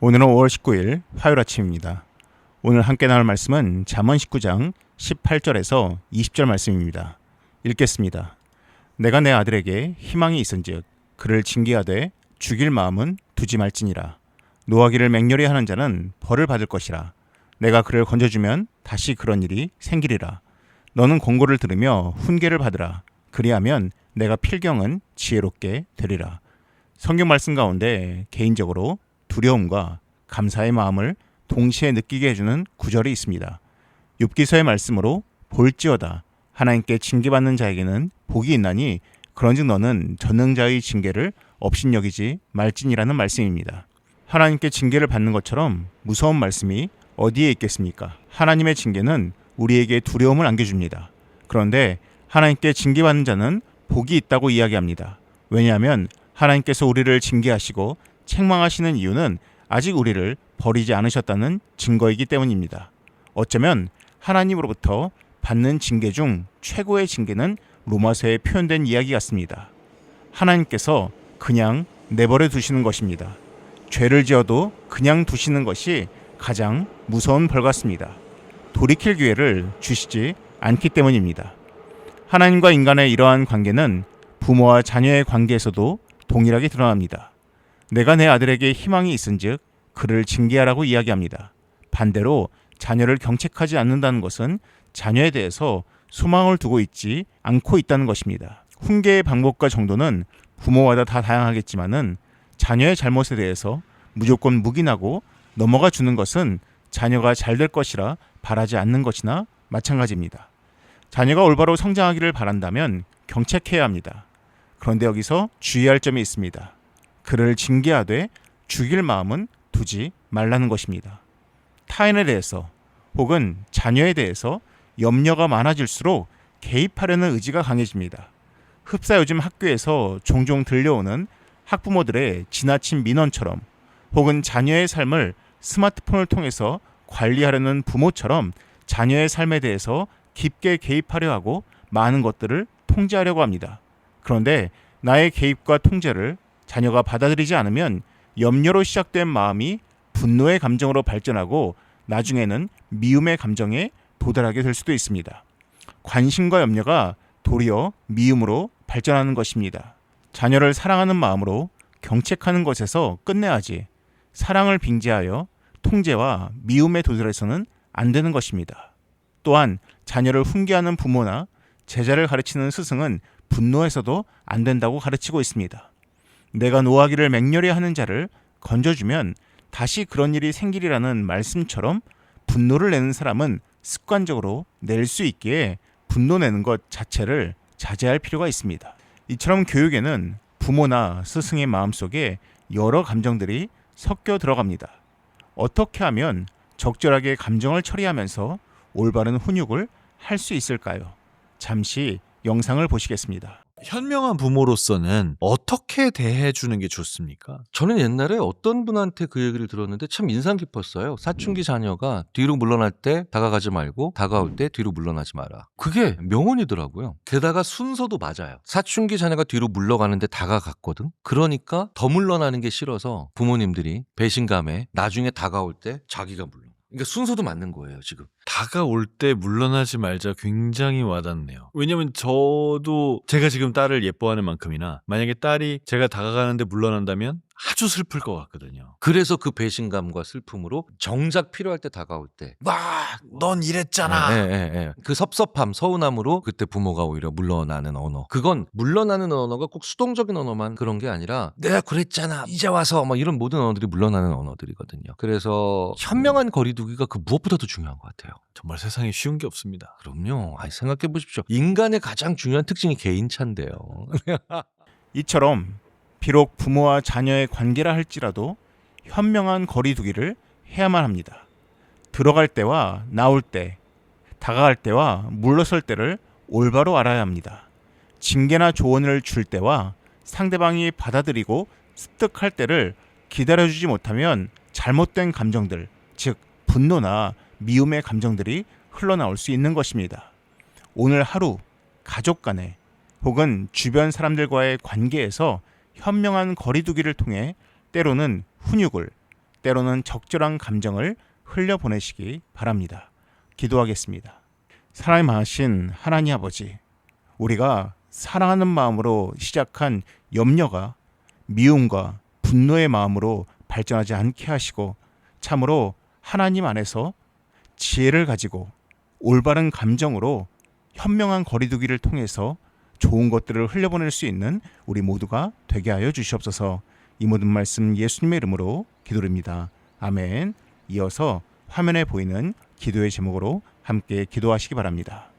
오늘은 5월 19일 화요일 아침입니다. 오늘 함께 나눌 말씀은 잠언 19장 18절에서 20절 말씀입니다. 읽겠습니다. 내가 내 아들에게 희망이 있은즉 그를 징계하되 죽일 마음은 두지 말지니라. 노하기를 맹렬히 하는 자는 벌을 받을 것이라. 내가 그를 건져주면 다시 그런 일이 생기리라. 너는 공고를 들으며 훈계를 받으라. 그리하면 내가 필경은 지혜롭게 되리라. 성경 말씀 가운데 개인적으로 두려움과 감사의 마음을 동시에 느끼게 해주는 구절이 있습니다. 욥기서의 말씀으로 볼지어다 하나님께 징계받는 자에게는 복이 있나니 그런즉 너는 전능자의 징계를 업신여기지 말지니라는 말씀입니다. 하나님께 징계를 받는 것처럼 무서운 말씀이 어디에 있겠습니까? 하나님의 징계는 우리에게 두려움을 안겨줍니다. 그런데 하나님께 징계받는 자는 복이 있다고 이야기합니다. 왜냐하면 하나님께서 우리를 징계하시고 책망하시는 이유는 아직 우리를 버리지 않으셨다는 증거이기 때문입니다. 어쩌면 하나님으로부터 받는 징계 중 최고의 징계는 로마서에 표현된 이야기 같습니다. 하나님께서 그냥 내버려 두시는 것입니다. 죄를 지어도 그냥 두시는 것이 가장 무서운 벌 같습니다. 돌이킬 기회를 주시지 않기 때문입니다. 하나님과 인간의 이러한 관계는 부모와 자녀의 관계에서도 동일하게 드러납니다. 내가 내 아들에게 희망이 있은즉 그를 징계하라고 이야기합니다. 반대로 자녀를 경책하지 않는다는 것은 자녀에 대해서 소망을 두고 있지 않고 있다는 것입니다. 훈계의 방법과 정도는 부모마다 다 다양하겠지만은 자녀의 잘못에 대해서 무조건 묵인하고 넘어가 주는 것은 자녀가 잘 될 것이라 바라지 않는 것이나 마찬가지입니다. 자녀가 올바로 성장하기를 바란다면 경책해야 합니다. 그런데 여기서 주의할 점이 있습니다. 그를 징계하되 죽일 마음은 두지 말라는 것입니다. 타인에 대해서 혹은 자녀에 대해서 염려가 많아질수록 개입하려는 의지가 강해집니다. 흡사 요즘 학교에서 종종 들려오는 학부모들의 지나친 민원처럼 혹은 자녀의 삶을 스마트폰을 통해서 관리하려는 부모처럼 자녀의 삶에 대해서 깊게 개입하려 하고 많은 것들을 통제하려고 합니다. 그런데 나의 개입과 통제를 자녀가 받아들이지 않으면 염려로 시작된 마음이 분노의 감정으로 발전하고 나중에는 미움의 감정에 도달하게 될 수도 있습니다. 관심과 염려가 도리어 미움으로 발전하는 것입니다. 자녀를 사랑하는 마음으로 경책하는 것에서 끝내야지 사랑을 빙자하여 통제와 미움에 도달해서는 안 되는 것입니다. 또한 자녀를 훈계하는 부모나 제자를 가르치는 스승은 분노해서도 안 된다고 가르치고 있습니다. 내가 노하기를 맹렬히 하는 자를 건져주면 다시 그런 일이 생기리라는 말씀처럼 분노를 내는 사람은 습관적으로 낼 수 있기에 분노 내는 것 자체를 자제할 필요가 있습니다. 이처럼 교육에는 부모나 스승의 마음속에 여러 감정들이 섞여 들어갑니다. 어떻게 하면 적절하게 감정을 처리하면서 올바른 훈육을 할 수 있을까요? 잠시 영상을 보시겠습니다. 현명한 부모로서는 어떻게 대해주는 게 좋습니까? 저는 옛날에 어떤 분한테 그 얘기를 들었는데 참 인상 깊었어요. 사춘기 자녀가 뒤로 물러날 때 다가가지 말고 다가올 때 뒤로 물러나지 마라. 그게 명언이더라고요. 게다가 순서도 맞아요. 사춘기 자녀가 뒤로 물러가는데 다가갔거든. 그러니까 더 물러나는 게 싫어서 부모님들이 배신감에 나중에 다가올 때 자기가 물러. 그러니까 순서도 맞는 거예요, 지금. 다가올 때 물러나지 말자 굉장히 와닿네요. 왜냐면 저도 제가 지금 딸을 예뻐하는 만큼이나 만약에 딸이 제가 다가가는데 물러난다면 아주 슬플 것 같거든요. 그래서 그 배신감과 슬픔으로 정작 필요할 때 다가올 때 넌 이랬잖아. 그 섭섭함, 서운함으로 그때 부모가 오히려 물러나는 언어. 그건 물러나는 언어가 꼭 수동적인 언어만 그런 게 아니라 내가 그랬잖아, 이제 와서 막 이런 모든 언어들이 물러나는 언어들이거든요. 그래서 현명한 거리두기가 그 무엇보다도 중요한 것 같아요. 정말 세상에 쉬운 게 없습니다. 그럼요. 생각해 보십시오. 인간의 가장 중요한 특징이 개인차인데요. 이처럼 비록 부모와 자녀의 관계라 할지라도 현명한 거리두기를 해야만 합니다. 들어갈 때와 나올 때, 다가갈 때와 물러설 때를 올바로 알아야 합니다. 징계나 조언을 줄 때와 상대방이 받아들이고 습득할 때를 기다려주지 못하면 잘못된 감정들, 즉 분노나 미움의 감정들이 흘러나올 수 있는 것입니다. 오늘 하루 가족 간에 혹은 주변 사람들과의 관계에서 현명한 거리두기를 통해 때로는 훈육을, 때로는 적절한 감정을 흘려보내시기 바랍니다. 기도하겠습니다. 사랑이 많으신 하나님 아버지, 우리가 사랑하는 마음으로 시작한 염려가 미움과 분노의 마음으로 발전하지 않게 하시고 참으로 하나님 안에서 지혜를 가지고 올바른 감정으로 현명한 거리두기를 통해서 좋은 것들을 흘려보낼 수 있는 우리 모두가 되게 하여 주시옵소서. 이 모든 말씀 예수님의 이름으로 기도드립니다. 아멘. 이어서 화면에 보이는 기도의 제목으로 함께 기도하시기 바랍니다.